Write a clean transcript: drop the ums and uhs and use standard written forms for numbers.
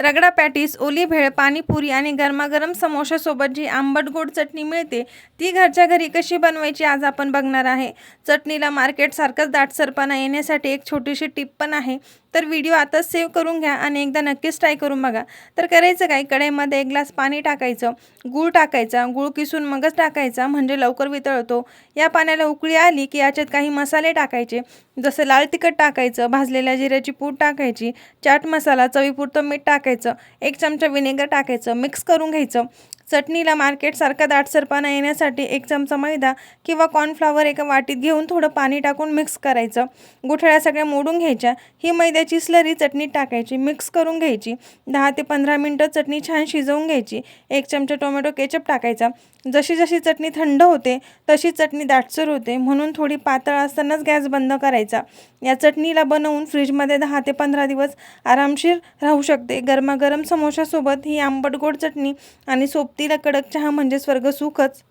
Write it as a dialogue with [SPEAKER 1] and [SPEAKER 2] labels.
[SPEAKER 1] Ragda patties, ओली भेळ, पाणीपुरी आणि गरमागरम समोशासोबत जी आंबट गोड चटणी मिळते ती घरच्या घरी कशी बनवायची आज आपण बघणार आहे. चटणीला मार्केटसारखंच दाटसरपणा येण्यासाठी एक छोटीशी टिप पण आहे. तर व्हिडिओ आताच सेव्ह करून घ्या आणि एकदा नक्कीच ट्राय करून बघा. तर करायचं काय, कढईमध्ये 1 ग्लास पाणी टाकायचं, गूळ टाकायचा, गूळ किसून मगच टाकायचा म्हणजे लवकर वितळतो. या पाण्याला उकळी आली की याच्यात काही मसाले टाकायचे, जसं लाल तिखट टाकायचं, भाजलेल्या जिऱ्याची पूड टाकायची, चाट मसाला, चवीपुरतं मीठ टाकायचं, 1 चमचा विनेगर टाकायचं, मिक्स करून घ्यायचं. चटणीला मार्केटसारखा दाटसरपणा येण्यासाठी 1 चमचा मैदा किंवा कॉर्नफ्लॉवर एका वाटीत घेऊन थोडं पाणी टाकून मिक्स करायचं. गुठळ्या सगळ्या मोडून घ्यायच्या. ही मैद्याची स्लरी चटणीत टाकायची, मिक्स करून घ्यायची. 10 ते 15 मिनटं चटणी छान शिजवून घ्यायची. 1 चमचा टोमॅटो केचप टाकायचा. जशी जशी चटणी थंड होते तशी चटणी दाटसर होते, म्हणून थोडी पातळ असतानाच गॅस बंद करायचा. या चटणीला बनवून फ्रीजमध्ये 10 ते 15 दिवस आरामशीर राहू शकते. गरमागरम समोशासोबत ही आंबट गोड चटणी आणि सोबतीला कडक चहा म्हणजे स्वर्ग सुखच.